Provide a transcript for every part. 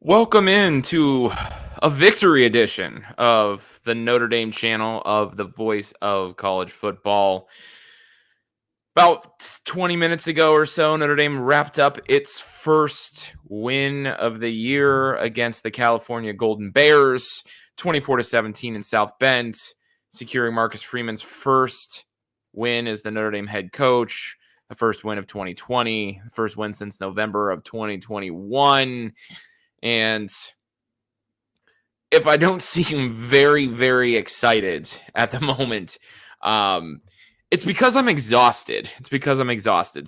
Welcome in to a victory edition of the Notre Dame channel of the voice of college football. About 20 minutes ago or so, Notre Dame wrapped up its first win of the year against the California Golden Bears, 24-17 in South Bend, securing Marcus Freeman's first win as the Notre Dame head coach, the first win of 2020, the first win since November of 2021. And if I don't seem very, very excited at the moment, it's because I'm exhausted.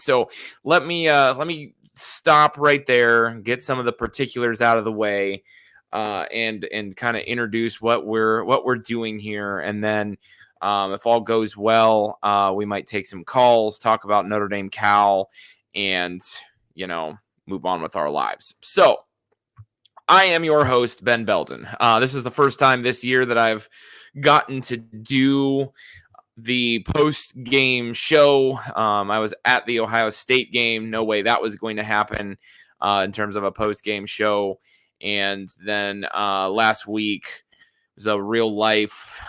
So let me stop right there, get some of the particulars out of the way, and kind of introduce what we're doing here, and then if all goes well, we might take some calls, talk about Notre Dame Cal, and move on with our lives. So I am your host, Ben Belden. This is the first time this year that I've gotten to do the post-game show. I was at the Ohio State game. No way that was going to happen in terms of a post-game show. And then last week was a real-life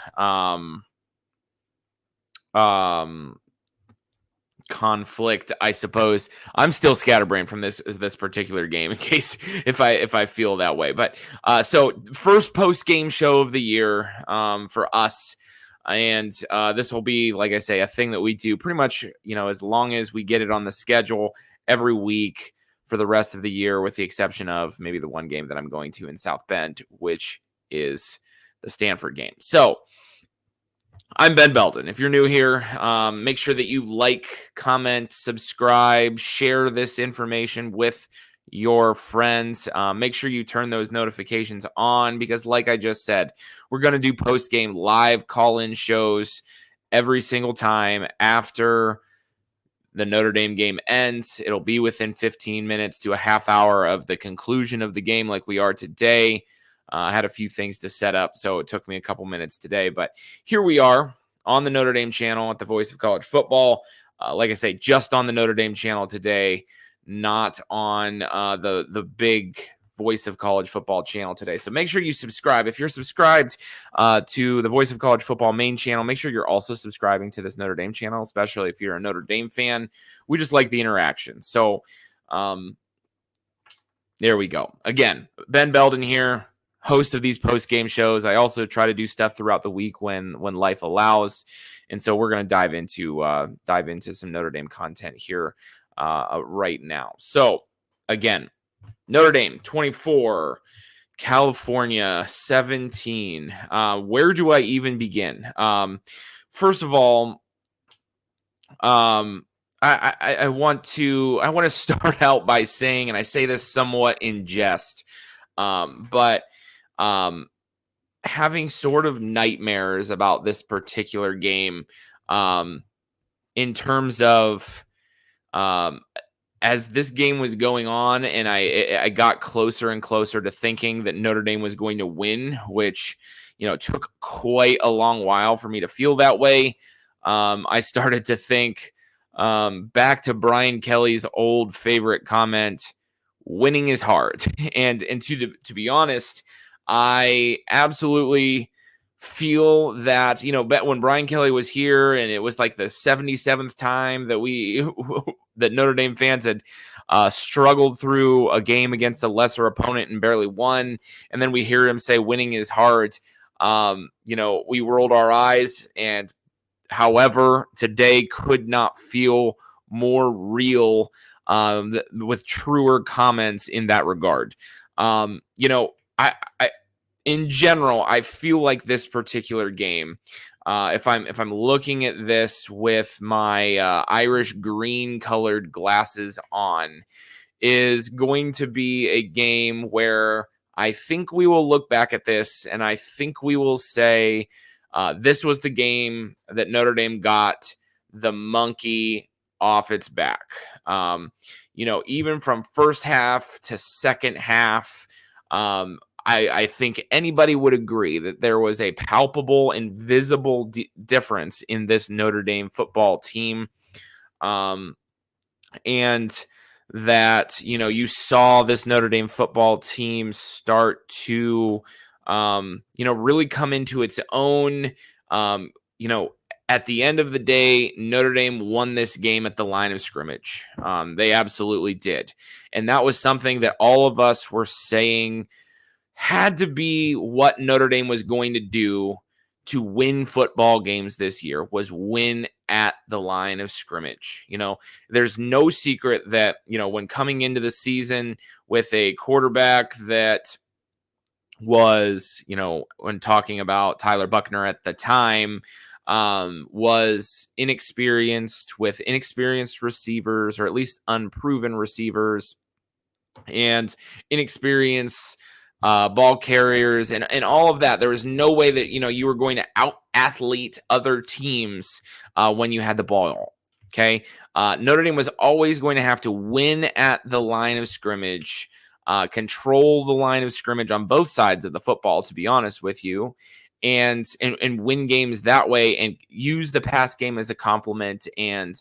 conflict, I suppose. I'm still scatterbrained from this particular game in case if I feel that way. But so first post game show of the year for us, and this will be, like I say, a thing that we do pretty much as long as we get it on the schedule every week for the rest of the year, with the exception of maybe the one game that I'm going to in South Bend, which is the Stanford game. So I'm Ben Belden. If you're new here, make sure that you like, comment, subscribe, share this information with your friends. Make sure you turn those notifications on because, like I just said, we're going to do post-game live call-in shows every single time after the Notre Dame game ends. It'll be within 15 minutes to a half hour of the conclusion of the game, like we are today. I had a few things to set up, so it took me a couple minutes today. But here we are on the Notre Dame channel at the Voice of College Football. Like I say, just on the Notre Dame channel today, not on the big Voice of College Football channel today. So make sure you subscribe. If you're subscribed to the Voice of College Football main channel, make sure you're also subscribing to this Notre Dame channel, especially if you're a Notre Dame fan. We just like the interaction. So there we go. Again, Ben Belden here, host of these post-game shows. I also try to do stuff throughout the week when life allows. And so we're going to dive into some Notre Dame content here right now. So again, Notre Dame 24, California 17. Where do I even begin? First of all, I want to start out by saying, and I say this somewhat in jest, but having sort of nightmares about this particular game, in terms of as this game was going on, and I got closer and closer to thinking that Notre Dame was going to win, which took quite a long while for me to feel that way. I started to think back to Brian Kelly's old favorite comment, winning is hard. And to be honest, I absolutely feel that, when Brian Kelly was here and it was like the 77th time that that Notre Dame fans had struggled through a game against a lesser opponent and barely won. And then we hear him say winning is hard. We rolled our eyes, and however, today could not feel more real, with truer comments in that regard. I in general, I feel like this particular game, if I'm looking at this with my Irish green colored glasses on, is going to be a game where I think we will look back at this and I think we will say, this was the game that Notre Dame got the monkey off its back. Even from first half to second half, I think anybody would agree that there was a palpable and visible difference in this Notre Dame football team. And that, you saw this Notre Dame football team start to, really come into its own. Um, you know, at the end of the day, Notre Dame won this game at the line of scrimmage. They absolutely did. And that was something that all of us were saying had to be what Notre Dame was going to do to win football games this year, was win at the line of scrimmage. There's no secret that, when coming into the season with a quarterback that was, when talking about Tyler Buckner at the time, was inexperienced, with inexperienced receivers, or at least unproven receivers, and inexperienced ball carriers, and all of that. There was no way that you were going to out athlete other teams when you had the ball. Okay, Notre Dame was always going to have to win at the line of scrimmage, control the line of scrimmage on both sides of the football, to be honest with you, and win games that way, and use the pass game as a complement. And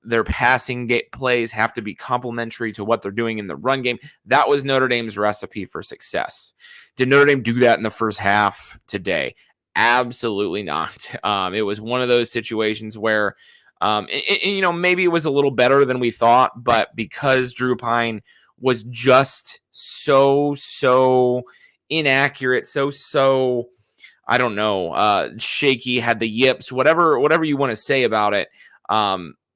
their passing plays have to be complementary to what they're doing in the run game. That was Notre Dame's recipe for success. Did Notre Dame do that in the first half today? Absolutely not. It was one of those situations where, maybe it was a little better than we thought, but because Drew Pine was just so inaccurate, so I don't know, shaky, had the yips, whatever you want to say about it.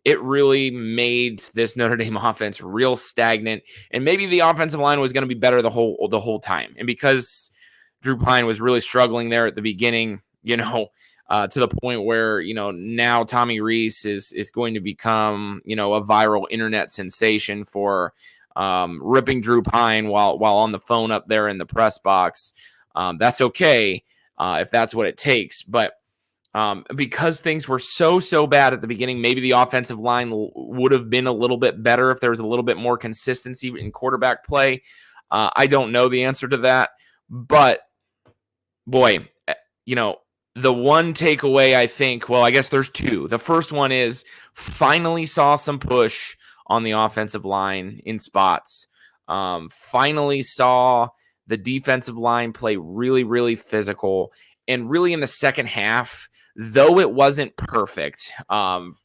It really made this Notre Dame offense real stagnant, and maybe the offensive line was going to be better the whole time. And because Drew Pine was really struggling there at the beginning, to the point where, now Tommy Rees is going to become, a viral internet sensation for ripping Drew Pine while on the phone up there in the press box. That's okay if that's what it takes, but because things were so bad at the beginning, maybe the offensive line would have been a little bit better if there was a little bit more consistency in quarterback play. I don't know the answer to that, but boy, the one takeaway, I think, well, I guess there's two. The first one is finally saw some push on the offensive line in spots. Finally saw the defensive line play really physical. And really in the second half, though it wasn't perfect on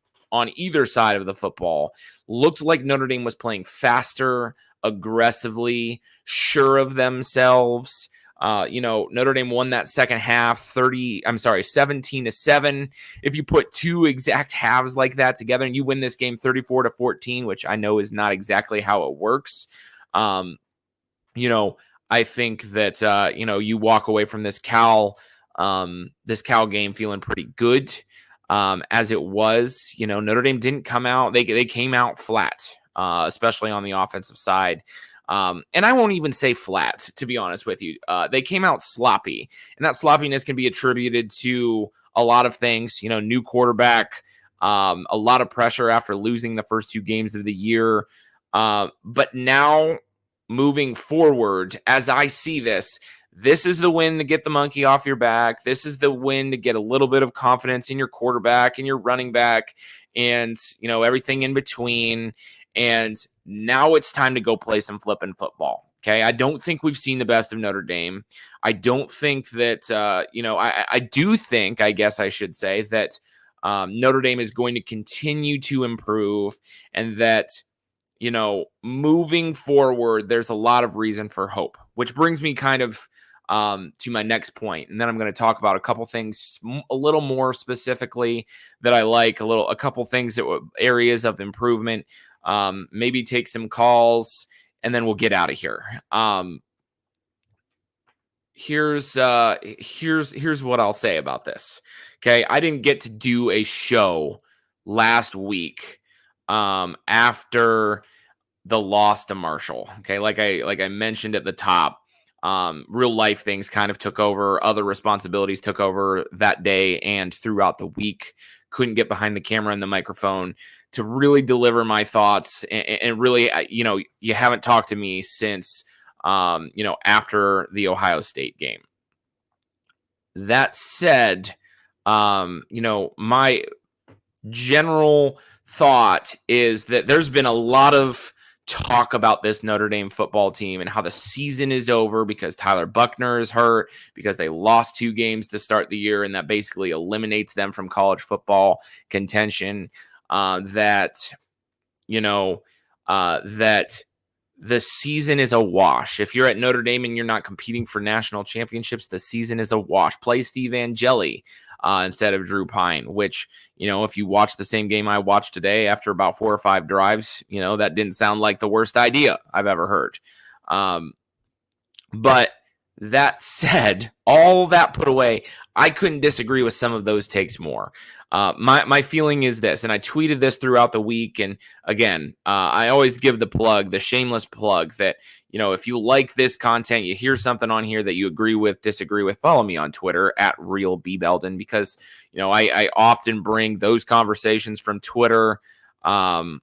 either side of the football, looked like Notre Dame was playing faster, aggressively, sure of themselves. Notre Dame won that second half 17-7. If you put two exact halves like that together and you win this game 34-14, which I know is not exactly how it works, I think that, you walk away from this Cal game feeling pretty good. As it was, Notre Dame didn't come out. They came out flat, especially on the offensive side. And I won't even say flat, to be honest with you. They came out sloppy, and that sloppiness can be attributed to a lot of things. New quarterback, a lot of pressure after losing the first two games of the year. But now moving forward, as I see this is the win to get the monkey off your back. This is the win to get a little bit of confidence in your quarterback and your running back and, everything in between. And now it's time to go play some flipping football. Okay. I don't think we've seen the best of Notre Dame. I don't think that, I do think, I guess I should say, that Notre Dame is going to continue to improve, and that, moving forward, there's a lot of reason for hope, which brings me kind of to my next point. And then I'm going to talk about a couple things a little more specifically that I like, a couple things that were areas of improvement, maybe take some calls, and then we'll get out of here. Here's what I'll say about this. Okay. I didn't get to do a show last week after the loss to Marshall. Okay. Like I mentioned at the top, real life things kind of took over. Other responsibilities took over that day and throughout the week. Couldn't get behind the camera and the microphone to really deliver my thoughts. And really, you haven't talked to me since, after the Ohio State game. That said, my general thought is that there's been a lot of talk about this Notre Dame football team and how the season is over because Tyler Buckner is hurt, because they lost 2 games to start the year, and that basically eliminates them from college football contention. That the season is a wash. If you're at Notre Dame and you're not competing for national championships, the season is a wash. Play Steve Angeli instead of Drew Pine, which, if you watch the same game I watched today after about 4 or 5 drives, that didn't sound like the worst idea I've ever heard. But that said, all that put away, I couldn't disagree with some of those takes more. My feeling is this, and I tweeted this throughout the week. And again, I always give the shameless plug that, if you like this content, you hear something on here that you agree with, disagree with, follow me on Twitter at RealBBeldon, because, I often bring those conversations from Twitter and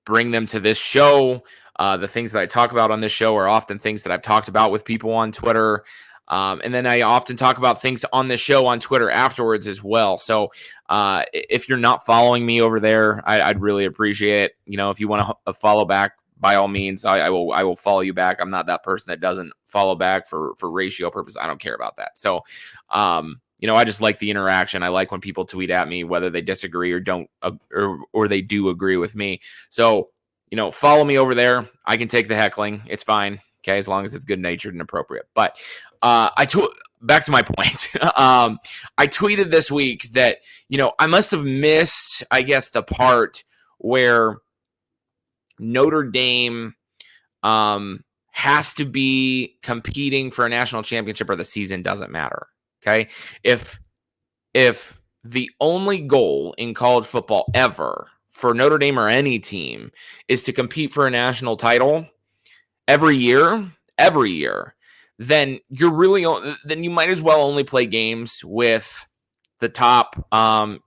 bring them to this show. The things that I talk about on this show are often things that I've talked about with people on Twitter. And then I often talk about things on the show on Twitter afterwards as well. So if you're not following me over there, I'd really appreciate it. If you want to follow back, by all means, I will follow you back. I'm not that person that doesn't follow back for ratio purposes. I don't care about that. So, I just like the interaction. I like when people tweet at me, whether they disagree or don't, or they do agree with me. So, follow me over there. I can take the heckling. It's fine. Okay. As long as it's good natured and appropriate. But back to my point. I tweeted this week that, I must have missed, I guess, the part where Notre Dame has to be competing for a national championship or the season doesn't matter. Okay. If the only goal in college football ever for Notre Dame or any team is to compete for a national title every year, then then you might as well only play games with the top, I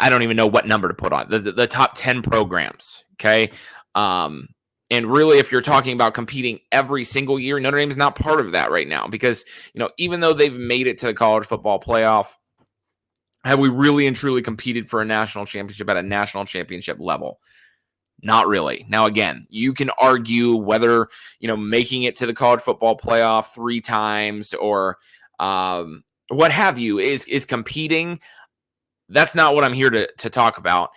don't even know what number to put on, the top 10 programs, okay? And really, if you're talking about competing every single year, Notre Dame is not part of that right now because, even though they've made it to the college football playoff, have we really and truly competed for a national championship at a national championship level? Not really. Now, again, you can argue whether, making it to the college football playoff 3 times or what have you is competing. That's not what I'm here to talk about.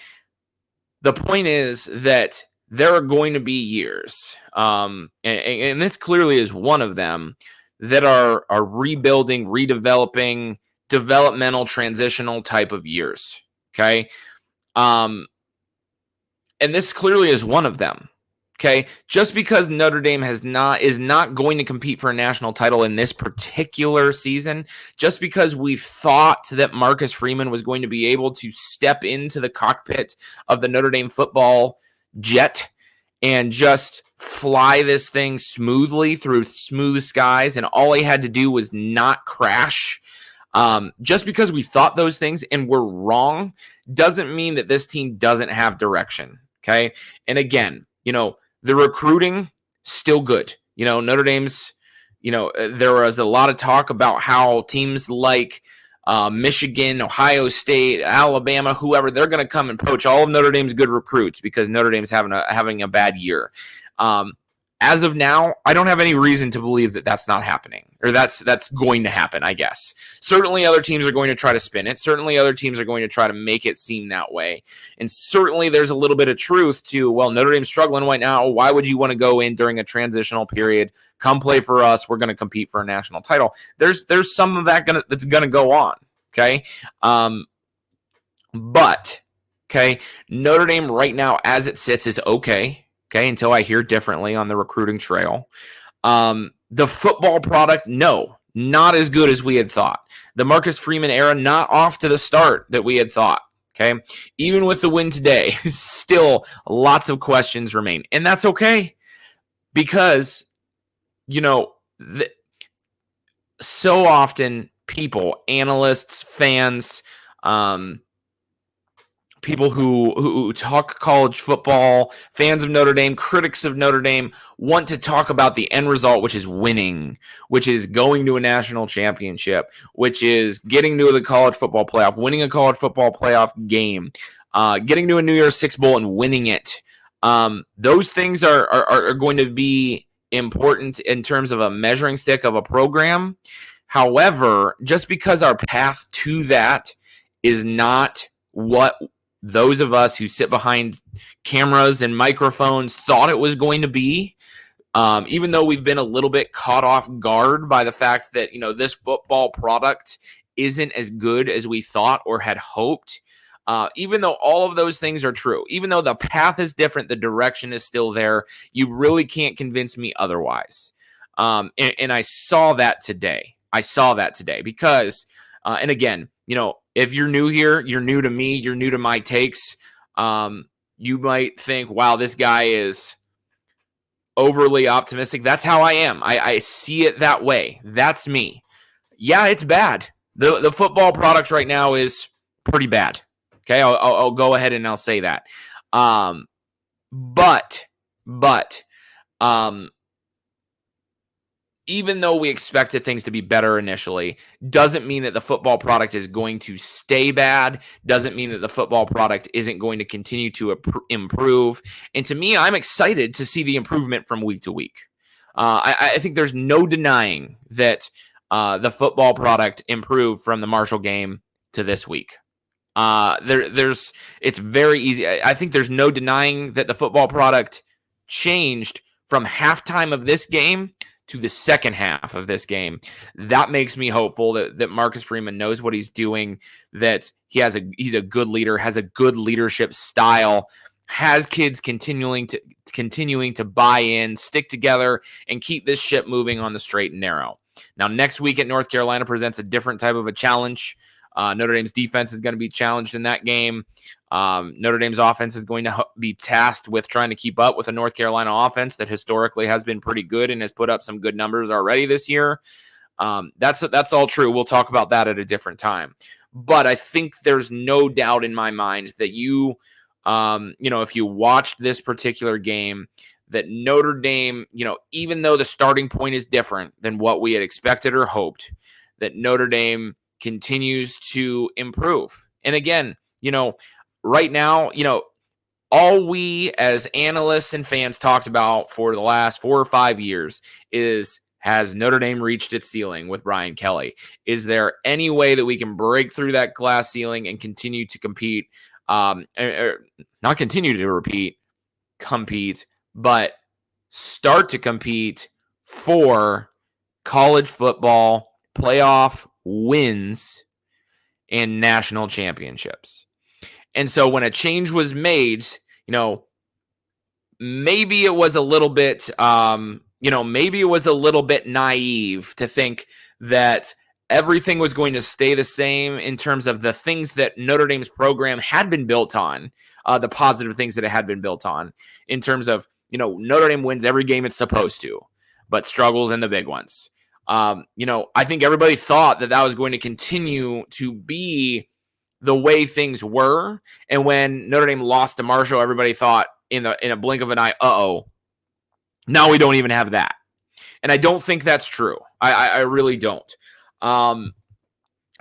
The point is that there are going to be years, and this clearly is one of them, that are rebuilding, redeveloping, developmental, transitional type of years. Okay. And this clearly is one of them. Okay. Just because Notre Dame is not going to compete for a national title in this particular season, just because we thought that Marcus Freeman was going to be able to step into the cockpit of the Notre Dame football jet and just fly this thing smoothly through smooth skies, and all he had to do was not crash. Just because we thought those things and we're wrong doesn't mean that this team doesn't have direction. Okay. And again, the recruiting still good. Notre Dame's, there was a lot of talk about how teams like Michigan, Ohio State, Alabama, whoever, they're going to come and poach all of Notre Dame's good recruits because Notre Dame's having a bad year. As of now, I don't have any reason to believe that that's not happening, or that's going to happen, I guess. Certainly other teams are going to try to spin it. Certainly other teams are going to try to make it seem that way. And certainly there's a little bit of truth to, well, Notre Dame's struggling right now. Why would you want to go in during a transitional period? Come play for us. We're going to compete for a national title. There's some of that that's going to go on, okay? But, okay, Notre Dame right now as it sits is okay. Okay, until I hear differently on the recruiting trail. The football product, no, not as good as we had thought. The Marcus Freeman era, not off to the start that we had thought. Okay, even with the win today, still lots of questions remain. And that's okay because, so often people, analysts, fans, people who talk college football, fans of Notre Dame, critics of Notre Dame, want to talk about the end result, which is winning, which is going to a national championship, which is getting to the college football playoff, winning a college football playoff game, getting to a New Year's Six Bowl and winning it. Those things are going to be important in terms of a measuring stick of a program. However, just because our path to that is not what those of us who sit behind cameras and microphones thought it was going to be, even though we've been a little bit caught off guard by the fact that, this football product isn't as good as we thought or had hoped, even though all of those things are true, even though the path is different, the direction is still there, you really can't convince me otherwise. And I saw that today. Because, and again, if you're new here, you're new to me, you're new to my takes, you might think, wow, this guy is overly optimistic. That's how I am. I see it that way. That's me. Yeah, it's bad. The football product right now is pretty bad. Okay, I'll go ahead and I'll say that. But even though we expected things to be better initially, doesn't mean that the football product is going to stay bad, doesn't mean that the football product isn't going to continue to improve. And to me, I'm excited to see the improvement from week to week. I think there's no denying that the football product improved from the Marshall game to this week. It's very easy. I think there's no denying that the football product changed from halftime of this game to the second half of this game. That makes me hopeful that Marcus Freeman knows what he's doing, that he's a good leader, has a good leadership style, has kids continuing to buy in, stick together, and keep this ship moving on the straight and narrow. Now, next week at North Carolina presents a different type of a challenge. Notre Dame's defense is going to be challenged in that game. Notre Dame's offense is going to be tasked with trying to keep up with a North Carolina offense that historically has been pretty good and has put up some good numbers already this year. That's all true. We'll talk about that at a different time. But I think there's no doubt in my mind that if you watched this particular game, that Notre Dame, even though the starting point is different than what we had expected or hoped, that Notre Dame continues to improve. And again, right now, all we as analysts and fans talked about for the last 4 or 5 years is, has Notre Dame reached its ceiling with Brian Kelly? Is there any way that we can break through that glass ceiling and continue to compete? Not continue to compete, but start to compete for college football playoff wins and national championships. And so when a change was made, maybe it was a little bit, naive to think that everything was going to stay the same in terms of the things that Notre Dame's program had been built on, the positive things that it had been built on, in terms of, Notre Dame wins every game it's supposed to, but struggles in the big ones. I think everybody thought that was going to continue to be the way things were. And when Notre Dame lost to Marshall, everybody thought in a blink of an eye, now we don't even have that. And I don't think that's true. I really don't.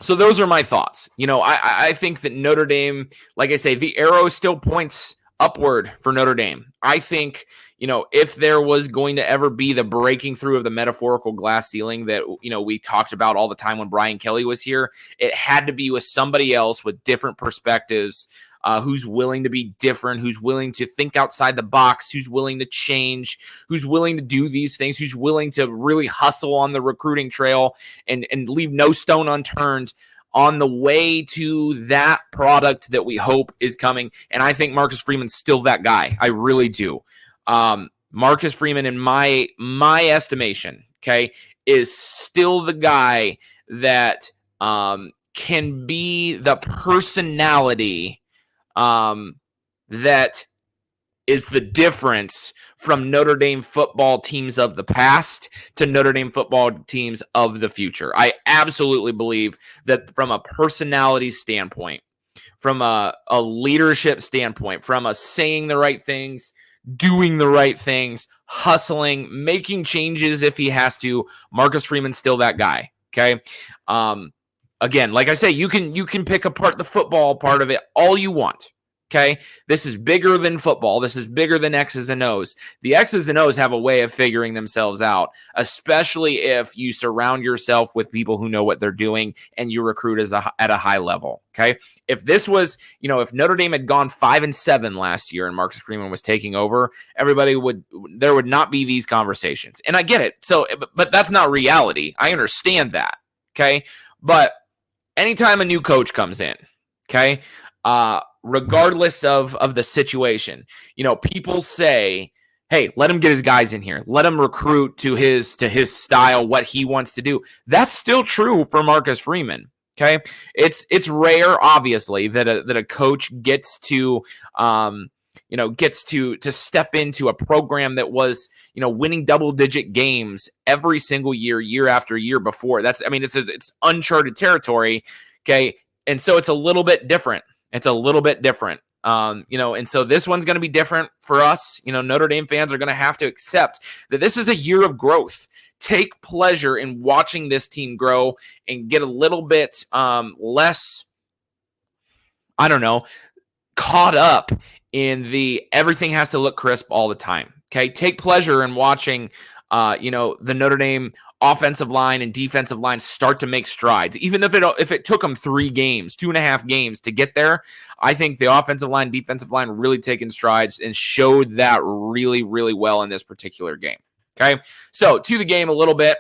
So those are my thoughts. I think that Notre Dame, like I say, the arrow still points upward for Notre Dame. I think, if there was going to ever be the breaking through of the metaphorical glass ceiling that, we talked about all the time when Brian Kelly was here, it had to be with somebody else with different perspectives, who's willing to be different, who's willing to think outside the box, who's willing to change, who's willing to do these things, who's willing to really hustle on the recruiting trail and leave no stone unturned on the way to that product that we hope is coming. And I think Marcus Freeman's still that guy. I really do. Marcus Freeman, in my estimation, is still the guy that can be the personality that is the difference from Notre Dame football teams of the past to Notre Dame football teams of the future. I absolutely believe that from a personality standpoint, from a leadership standpoint, from a saying the right things, doing the right things, hustling, making changes if he has to. Marcus Freeman's still that guy. Okay. Again, like I say, you can pick apart the football part of it all you want. Okay. This is bigger than football. This is bigger than X's and O's. The X's and O's have a way of figuring themselves out, especially if you surround yourself with people who know what they're doing and you recruit at a high level. Okay. If this was, if Notre Dame had gone 5-7 last year and Marcus Freeman was taking over, there would not be these conversations. And I get it. So, but that's not reality. I understand that. Okay. But anytime a new coach comes in, okay, regardless of the situation, people say, hey, let him get his guys in here. Let him recruit to his style, what he wants to do. That's still true for Marcus Freeman. Okay. It's rare, obviously, that a coach gets to step into a program that was, winning double-digit games every single year after year before. It's uncharted territory. Okay. And so it's a little bit different. And so this one's going to be different for us. Notre Dame fans are going to have to accept that this is a year of growth. Take pleasure in watching this team grow and get a little bit less, caught up in the everything has to look crisp all the time. Okay. Take pleasure in watching, the Notre Dame offensive line and defensive line start to make strides. Even if it took them 2.5 games to get there, I think the offensive line, defensive line really taken strides and showed that really, really well in this particular game. Okay. So to the game a little bit,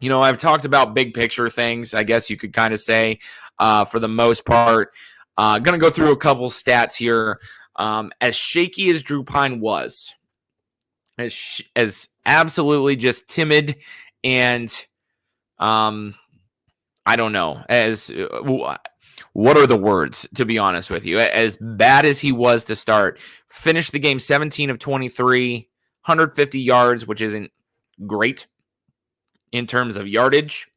I've talked about big picture things, I guess you could kind of say, for the most part. Going to go through a couple stats here. As shaky as Drew Pine was, as absolutely just timid and I don't know, what are the words, to be honest with you, as bad as he was to start, finished the game 17 of 23, 150 yards, which isn't great in terms of yardage,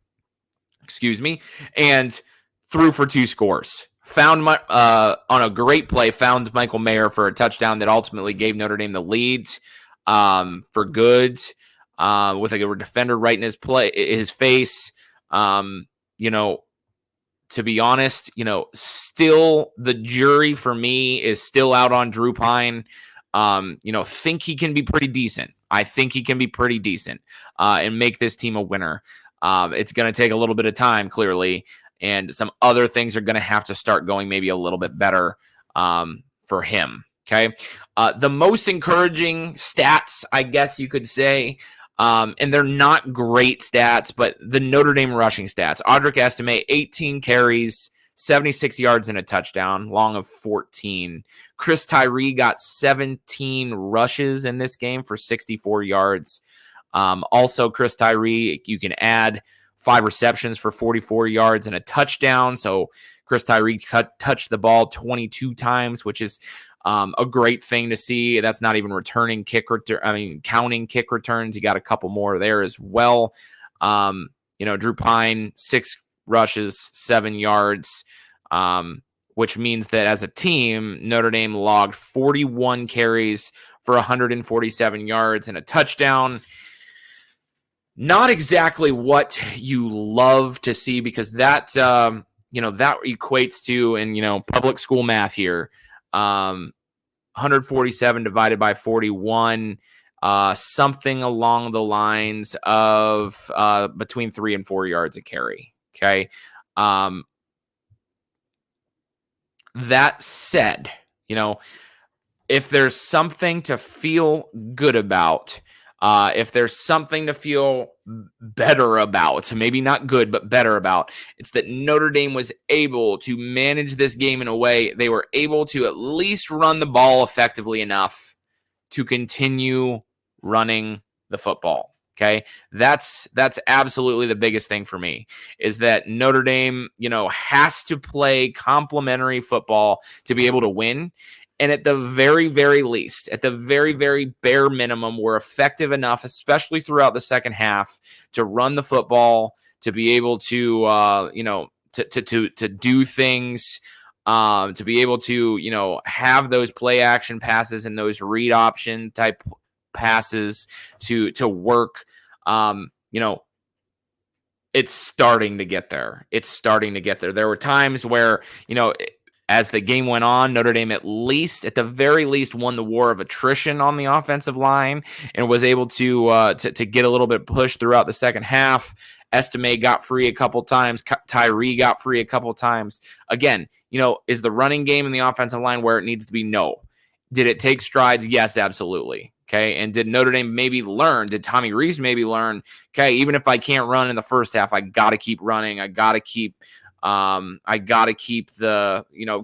and threw for 2 scores. On a great play, found Michael Mayer for a touchdown that ultimately gave Notre Dame the lead for good, with a defender right in his face. To be honest, still the jury for me is still out on Drew Pine. Think he can be pretty decent. I think he can be pretty decent and make this team a winner. It's going to take a little bit of time, clearly. And some other things are going to have to start going maybe a little bit better for him. Okay. The most encouraging stats, I guess you could say, and they're not great stats, but the Notre Dame rushing stats. Audric Estime, 18 carries, 76 yards and a touchdown, long of 14. Chris Tyree got 17 rushes in this game for 64 yards. Also, Chris Tyree, you can add 5 receptions for 44 yards and a touchdown. So Chris Tyree touched the ball 22 times, which is a great thing to see. That's not even counting kick returns. He got a couple more there as well. Drew Pine, 6 rushes, 7 yards, which means that as a team, Notre Dame logged 41 carries for 147 yards and a touchdown. Not exactly what you love to see, because that equates to, in public school math here, 147 divided by 41, something along the lines of between 3 and 4 yards a carry. Okay. That said, if there's something to feel good about, if there's something to feel better about, maybe not good, but better about, it's that Notre Dame was able to manage this game in a way they were able to at least run the ball effectively enough to continue running the football. Okay. That's absolutely the biggest thing for me, is that Notre Dame, has to play complementary football to be able to win. And at the very, very least, at the very, very bare minimum, we're effective enough, especially throughout the second half, to run the football, to be able to, to do things to be able to, have those play action passes and those read option type passes to work. You know, it's starting to get there. It's starting to get there. There were times where, as the game went on, Notre Dame at the very least, won the war of attrition on the offensive line and was able to get a little bit pushed throughout the second half. Estime got free a couple times. Tyree got free a couple times. Again, is the running game and the offensive line where it needs to be? No. Did it take strides? Yes, absolutely. Okay. And did Notre Dame did Tommy Rees maybe learn, okay, even if I can't run in the first half, I got to keep running. I got to keep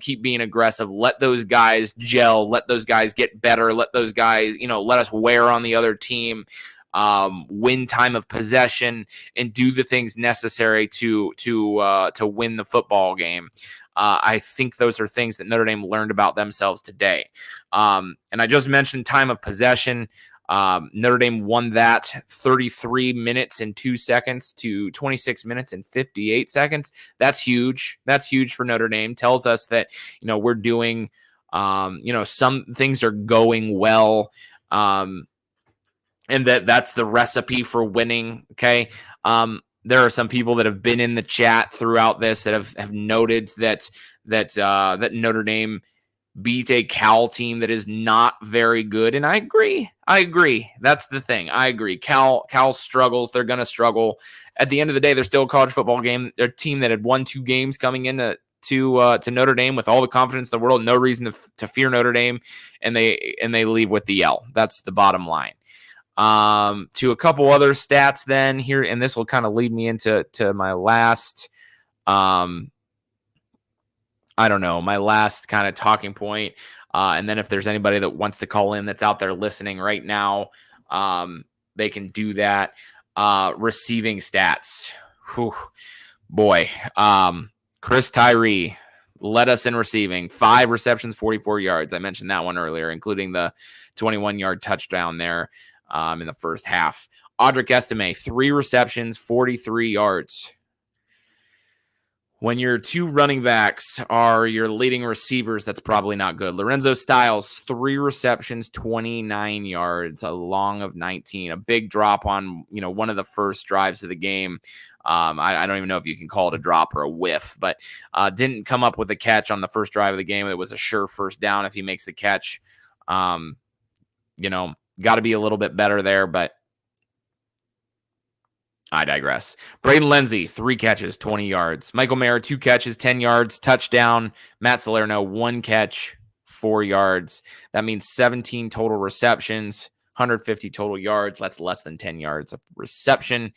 keep being aggressive. Let those guys gel. Let those guys get better. Let those guys, let us wear on the other team, win time of possession, and do the things necessary to win the football game. I think those are things that Notre Dame learned about themselves today. And I just mentioned time of possession. Notre Dame won that 33 minutes and 2 seconds to 26 minutes and 58 seconds. That's huge. That's huge for Notre Dame. Tells us that, we're doing, some things are going well. And that's the recipe for winning. Okay. There are some people that have been in the chat throughout this that have noted that Notre Dame beat a Cal team that is not very good. And I agree. That's the thing. I agree. Cal struggles. They're going to struggle. At the end of the day, they're still a college football game. They're a team that had won 2 games coming into to Notre Dame with all the confidence in the world. No reason to fear Notre Dame. And they leave with the L. That's the bottom line. To a couple other stats then here, and this will kind of lead me into my last, my last kind of talking point. And then if there's anybody that wants to call in that's out there listening right now, they can do that. Receiving stats. Whew, boy. Chris Tyree led us in receiving. 5 receptions, 44 yards. I mentioned that one earlier, including the 21-yard touchdown there in the first half. Audric Estime, 3 receptions, 43 yards. When your 2 running backs are your leading receivers, that's probably not good. Lorenzo Styles, 3 receptions, 29 yards, a long of 19. A big drop on, one of the first drives of the game. I don't even know if you can call it a drop or a whiff, but didn't come up with a catch on the first drive of the game. It was a sure first down if he makes the catch. Got to be a little bit better there, but I digress. Braden Lindsey, 3 catches, 20 yards. Michael Mayer, 2 catches, 10 yards, touchdown. Matt Salerno, 1 catch, 4 yards. That means 17 total receptions, 150 total yards. That's less than 10 yards of reception.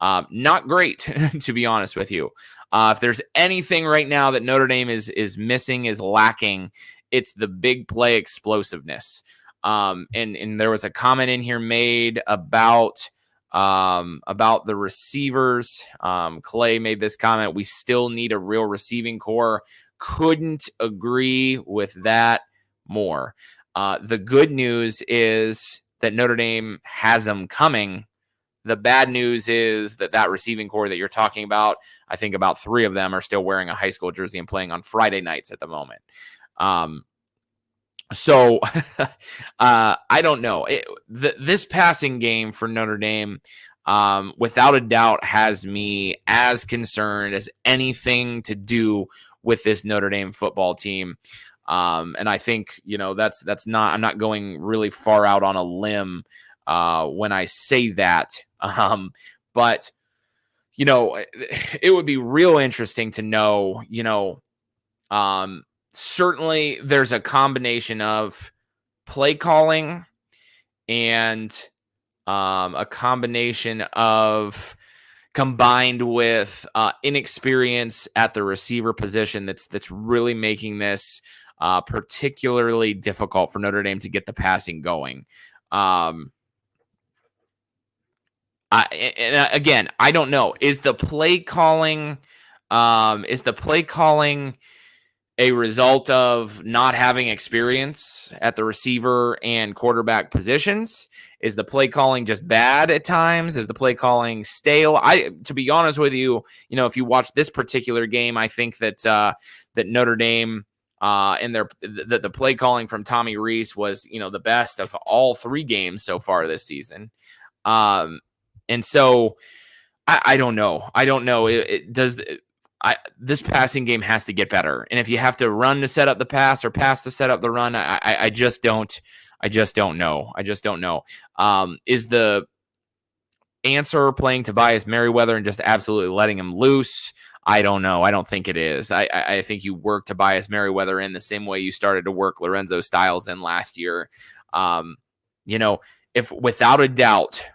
Not great, to be honest with you. If there's anything right now that Notre Dame is missing, is lacking, it's the big play explosiveness. And there was a comment in here made about the receivers. Clay made this comment: we still need a real receiving core. Couldn't agree with that more. The good news is that Notre Dame has them coming. The bad news is that receiving core that you're talking about, I think about 3 of them are still wearing a high school jersey and playing on Friday nights at the moment. So I don't know. This passing game for Notre Dame, without a doubt, has me as concerned as anything to do with this Notre Dame football team. And I think, that's not, I'm not going really far out on a limb when I say that. But, it would be real interesting to know, certainly there's a combination of play calling and a combination of combined with inexperience at the receiver position that's really making this particularly difficult for Notre Dame to get the passing going. Again, I don't know. Is the play calling a result of not having experience at the receiver and quarterback positions? Is the play calling just bad at times? Is the play calling stale? To be honest with you, if you watch this particular game, I think that that Notre Dame and the play calling from Tommy Rees was, the best of all 3 games so far this season. And so I don't know. I don't know. This passing game has to get better. And if you have to run to set up the pass or pass to set up the run, I just don't know. I just don't know. Is the answer playing Tobias Merriweather and just absolutely letting him loose? I don't know. I don't think it is. I think you work Tobias Merriweather in the same way you started to work Lorenzo Styles in last year. If without a doubt,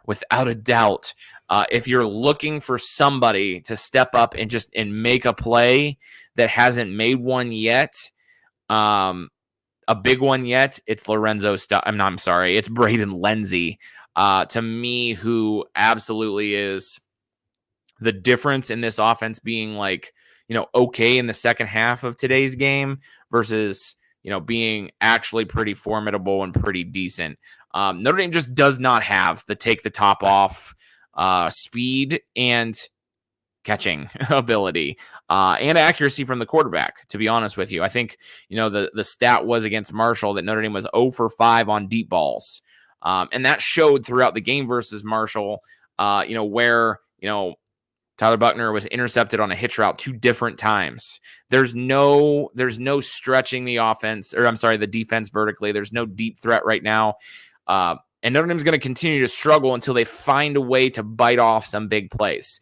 if you're looking for somebody to step up and make a play that hasn't made one yet, a big one yet, it's it's Braden Lenzy, to me, who absolutely is the difference in this offense being okay in the second half of today's game versus, being actually pretty formidable and pretty decent. Notre Dame just does not have the take the top off speed and catching ability and accuracy from the quarterback, to be honest with you. I think, the stat was against Marshall that Notre Dame was 0 for 5 on deep balls. And that showed throughout the game versus Marshall, where, Tyler Buckner was intercepted on a hitch route 2 different times. There's no stretching the defense vertically. There's no deep threat right now. And Notre Dame's going to continue to struggle until they find a way to bite off some big plays.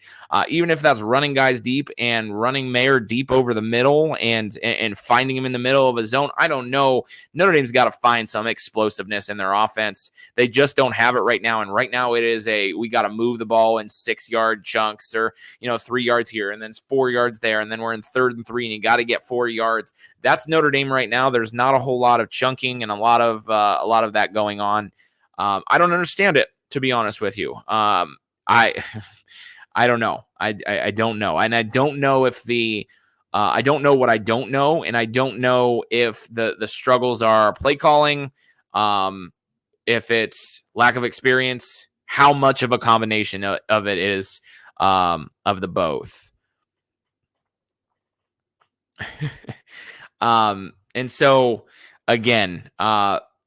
Even if that's running guys deep and running Mayer deep over the middle and finding him in the middle of a zone. I don't know. Notre Dame's got to find some explosiveness in their offense. They just don't have it right now. And right now it is we got to move the ball in 6-yard chunks or, 3 yards here and then 4 yards there. And then we're in 3rd and 3 and you got to get 4 yards. That's Notre Dame right now. There's not a whole lot of chunking and a lot of that going on. I don't understand it, to be honest with you. I don't know. I don't know. And I don't know if I don't know what I don't know. And I don't know if the struggles are play calling, if it's lack of experience, how much of a combination of it is of the both. And so, again,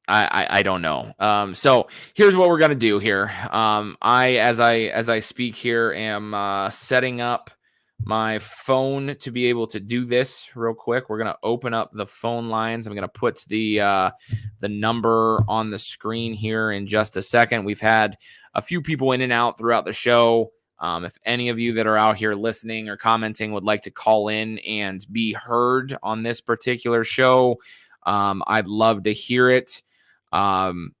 I don't know. So here's what we're gonna do here. As I speak here, am setting up my phone to be able to do this real quick. We're gonna open up the phone lines. I'm gonna put the number on the screen here in just a second. We've had a few people in and out throughout the show. If any of you that are out here listening or commenting would like to call in and be heard on this particular show, I'd love to hear it. I'm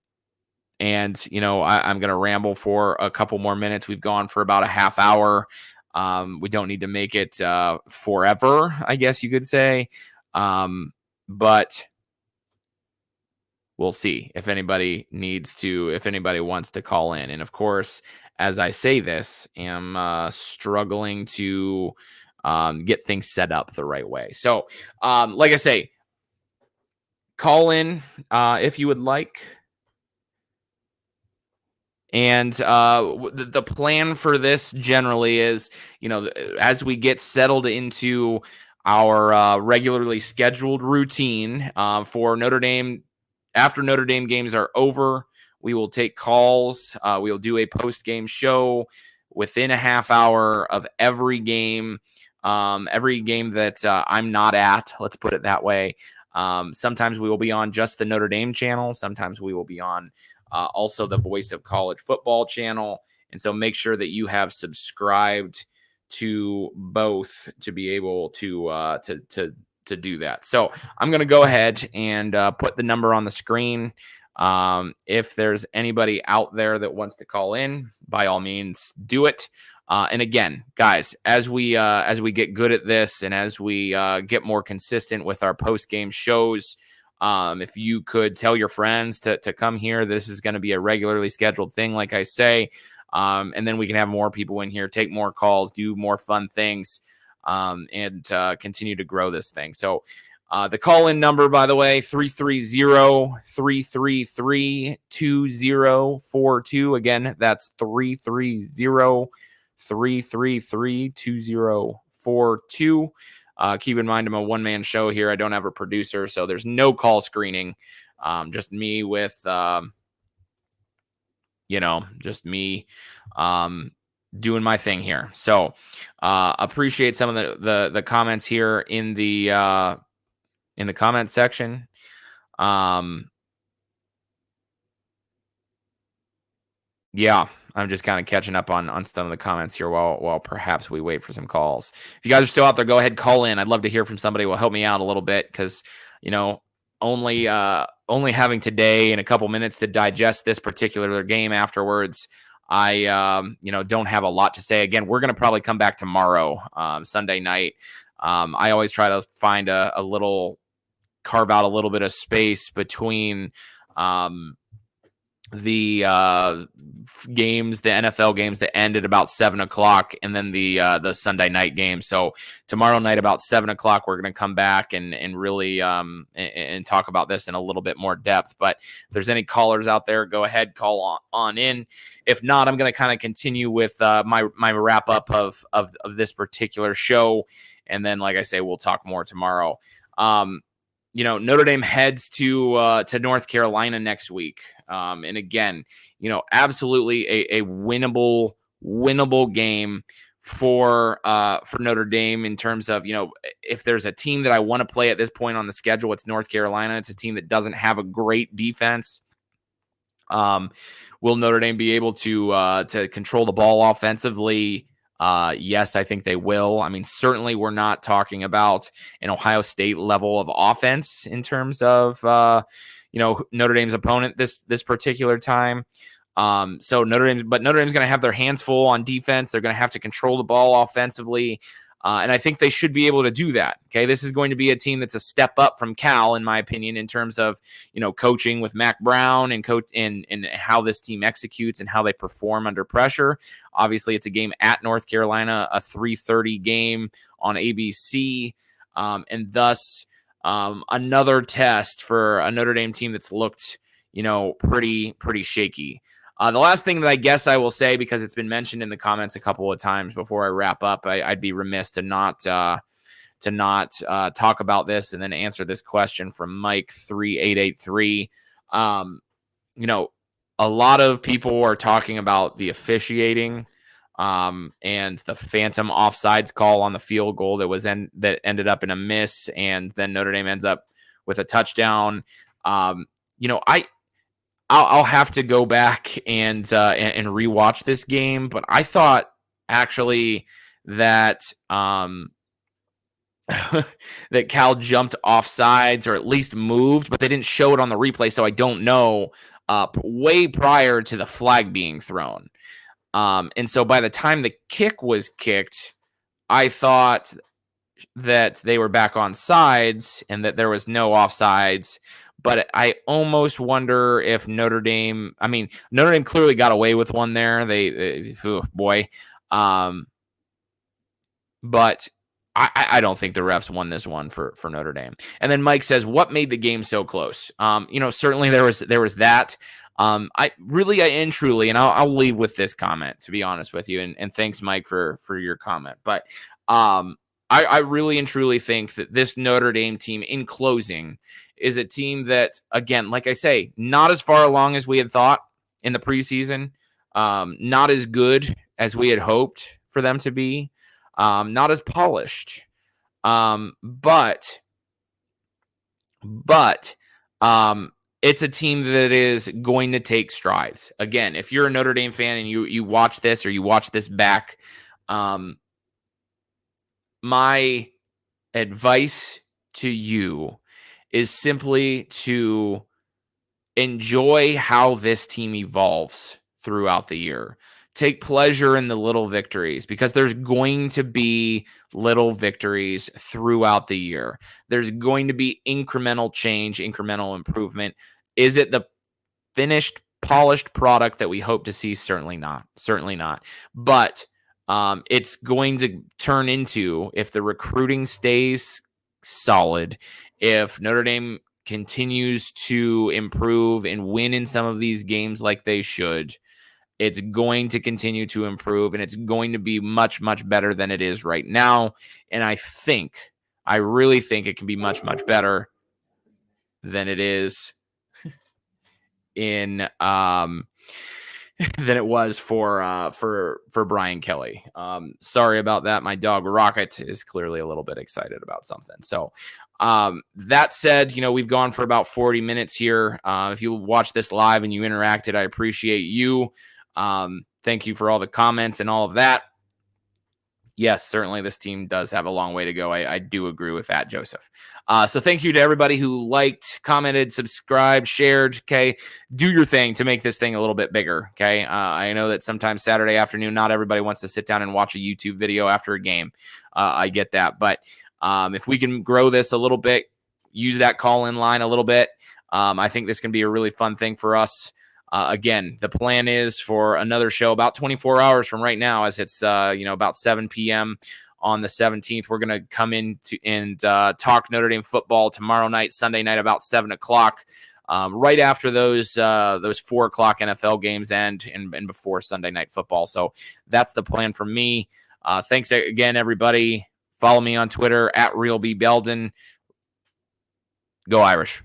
going to ramble for a couple more minutes. We've gone for about a half hour. We don't need to make it forever, I guess you could say. But we'll see if anybody wants to call in. And of course, as I say this, am struggling to get things set up the right way. So, like I say, call in if you would like. And the plan for this generally is, as we get settled into our regularly scheduled routine for Notre Dame, after Notre Dame games are over, we will take calls. We will do a post-game show within a half hour of every game that I'm not at. Let's put it that way. Sometimes we will be on just the Notre Dame channel. Sometimes we will be on also the Voice of College Football channel. And so make sure that you have subscribed to both to be able to do that. So I'm going to go ahead and put the number on the screen. If there's anybody out there that wants to call in, by all means, do it. And again, guys, as we get good at this and as we get more consistent with our post-game shows, if you could tell your friends to come here, this is going to be a regularly scheduled thing, like I say, and then we can have more people in here, take more calls, do more fun things, and continue to grow this thing. So The call-in number, by the way, 330-333-2042. Again, that's 330-333-2042. Keep in mind, I'm a one-man show here. I don't have a producer, so there's no call screening. Just me with, just me doing my thing here. So appreciate some of the comments here in the comment section. Yeah, I'm just kind of catching up on some of the comments here while perhaps we wait for some calls. If you guys are still out there, go ahead, call in. I'd love to hear from somebody who will help me out a little bit, because only having today and a couple minutes to digest this particular game afterwards, I don't have a lot to say. Again, we're going to probably come back tomorrow, Sunday night. I always try to find carve out a little bit of space between the games, the NFL games that end at about 7:00, and then the Sunday night game. So tomorrow night about 7:00, we're going to come back and really and talk about this in a little bit more depth. But if there's any callers out there, go ahead, call on in. If not, I'm going to kind of continue with my wrap up of this particular show, and then, like I say, we'll talk more tomorrow. Notre Dame heads to North Carolina next week. And again, absolutely a winnable game for Notre Dame in terms of, if there's a team that I want to play at this point on the schedule, it's North Carolina. It's a team that doesn't have a great defense. Will Notre Dame be able to control the ball offensively? Yes, I think they will. I mean, certainly we're not talking about an Ohio State level of offense in terms of, Notre Dame's opponent this particular time. So Notre Dame's going to have their hands full on defense. They're going to have to control the ball offensively. And I think they should be able to do that. Okay. This is going to be a team that's a step up from Cal, in my opinion, in terms of, coaching with Mac Brown and and how this team executes and how they perform under pressure. Obviously, it's a game at North Carolina, a 3:30 game on ABC. And thus another test for a Notre Dame team that's looked, pretty shaky. The last thing that I guess I will say, because it's been mentioned in the comments a couple of times before I wrap up, I'd be remiss to not talk about this and then answer this question from Mike 3883. A lot of people are talking about the officiating and the phantom offsides call on the field goal that ended up in a miss, and then Notre Dame ends up with a touchdown. I'll have to go back and rewatch this game, but I thought actually that that Cal jumped off sides, or at least moved, but they didn't show it on the replay, so I don't know. Way prior to the flag being thrown, and so by the time the kick was kicked, I thought that they were back on sides and that there was no offsides. But I almost wonder if Notre Dame clearly got away with one there. But I don't think the refs won this one for Notre Dame. And then Mike says, what made the game so close? Certainly there was that. I truly, and I'll leave with this comment, to be honest with you. And thanks, Mike, for your comment. But I really and truly think that this Notre Dame team, in closing, is a team that, again, like I say, not as far along as we had thought in the preseason, not as good as we had hoped for them to be, not as polished, but it's a team that is going to take strides. Again, if you're a Notre Dame fan and you watch this, or you watch this back, my advice to you is simply to enjoy how this team evolves throughout the year. Take pleasure in the little victories, because there's going to be little victories throughout the year. There's going to be incremental change, incremental improvement. Is it the finished, polished product that we hope to see? Certainly not. Certainly not. But it's going to turn into, if the recruiting stays solid if Notre Dame continues to improve and win in some of these games like they should, it's going to continue to improve, and it's going to be much, much better than it is right now. And I really think it can be much, much better than it is in than it was for Brian Kelly. Sorry about that. My dog Rocket is clearly a little bit excited about something. So that said, we've gone for about 40 minutes here. If you watch this live and you interacted, I appreciate you. Thank you for all the comments and all of that. Yes, certainly this team does have a long way to go. I do agree with that, Joseph. So thank you to everybody who liked, commented, subscribed, shared. Okay, do your thing to make this thing a little bit bigger. Okay, I know that sometimes Saturday afternoon, not everybody wants to sit down and watch a YouTube video after a game. I get that, but if we can grow this a little bit, use that call-in line a little bit, I think this can be a really fun thing for us. Again, the plan is for another show about 24 hours from right now, as it's about 7 p.m. on the 17th. We're going to come in and talk Notre Dame football tomorrow night, Sunday night, about 7 o'clock, right after those 4 o'clock NFL games end and before Sunday night football. So that's the plan for me. Thanks again, everybody. Follow me on Twitter at RealBBeldon. Go Irish.